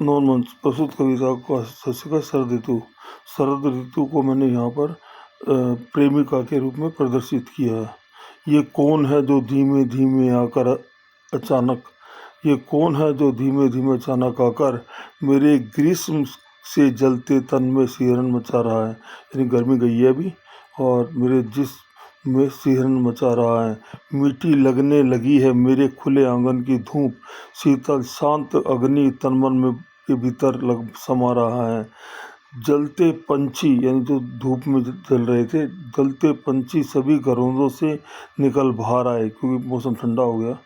Non मंच प्रस्तुत कविता का शीर्षक है शरद ऋतु। शरद ऋतु को मैंने यहाँ पर प्रेमिका के रूप में प्रदर्शित किया है। ये कौन है जो धीमे धीमे आकर अचानक, ये कौन है जो धीमे धीमे अचानक आकर मेरे ग्रीष्म से जलते तन में सिहरन मचा रहा है। यानी गर्मी गई है अभी और मेरे जिस्म में सिहरन मचा रहा है। मीठी लगने लगी है मेरे खुले आंगन की धूप, शीतल शांत अग्नि तन मन में के भीतर लग समा रहा है। जलते पंछी यानी जो धूप में जल रहे थे, जलते पंछी सभी घरोंदों से निकल बाहर आए क्योंकि मौसम ठंडा हो गया।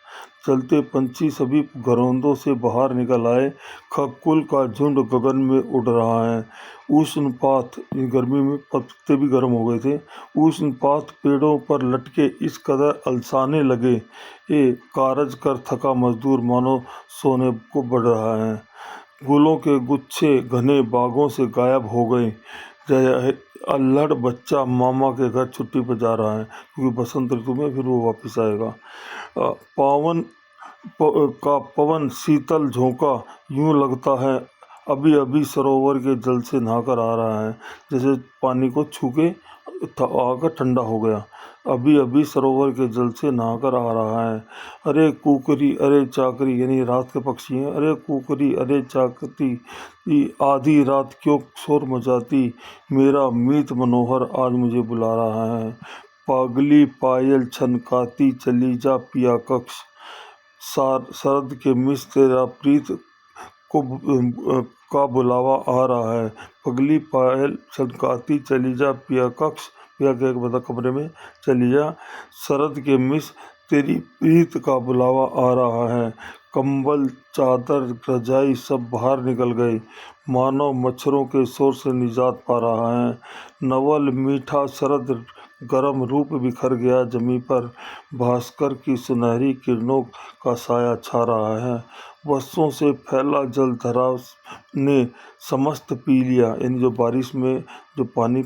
जलते पंछी सभी घरोंदों से बाहर निकल आए। खगकुल का झुंड गगन में उड़ रहा है। उष्णपात, गर्मी में पत्ते भी गर्म हो गए थे। उष्णपात पेड़ों पर लटके इस कदर अलसाने लगे, ये कारज कर थका मजदूर मानो सोने को बढ़ रहा है। गुलों के गुच्छे घने बागों से गायब हो गए। अल्हड़ बच्चा मामा के घर छुट्टी पर जा रहा है क्योंकि बसंत ऋतु में फिर वो वापस आएगा। का पवन शीतल झोंका यूं लगता है अभी अभी सरोवर के जल से नहाकर आ रहा है। जैसे पानी को छू के आकर ठंडा हो गया, अभी अभी सरोवर के जल से नहाकर आ रहा है। अरे कुकरी अरे चाकरी, यानी रात के पक्षी हैं। अरे कुकरी अरे चाकरी, आधी रात क्यों शोर मचाती, मेरा मीत मनोहर आज मुझे बुला रहा है। पागली पायल छनकाती चली जा पिया कक्ष, शरद के मिस तेरा प्रीत को का बुलावा आ रहा है। पगली पायल छनकाती चली जा पिया कक्ष, पिया के मतलब कमरे में चली जा, शरद के मिस तेरी प्रीत का बुलावा आ रहा है। कंबल चादर रजाई सब बाहर निकल गए, मानो मच्छरों के शोर से निजात पा रहा है। नवल मीठा शरद गरम रूप बिखर गया जमी पर, भास्कर की सुनहरी किरणों का साया छा रहा है। वर्षों से फैला जल धरा ने समस्त पी लिया, यानी जो बारिश में जो पानी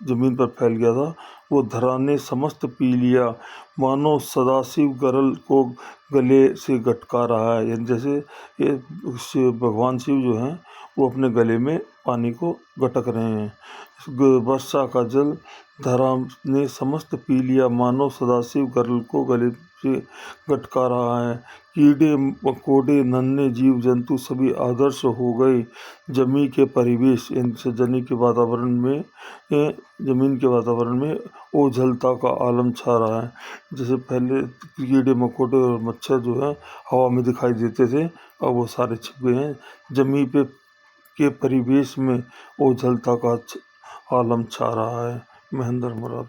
जमीन पर फैल गया था वो धरा ने समस्त पी लिया। मानो सदाशिव गरल को गले से गटका रहा है, यानी जैसे ये भगवान शिव जो हैं वो अपने गले में पानी को गटक रहे हैं। वर्षा का जल धरा ने समस्त पी लिया, मानो सदाशिव गरल को गले से गटका रहा है। कीड़े मकोड़े नन्हे जीव जंतु सभी आदर्श हो गए। जमी के परिवेश यानी जनी के वातावरण में, जमीन के वातावरण में ओझलता का आलम छा रहा है। जैसे पहले कीड़े मकोड़े और मच्छर जो है हवा में दिखाई देते थे, अब वो सारे छिप गए हैं। जमी पे के परिवेश में ओझलता का आलम छा रहा है। महेंद्र मुराद।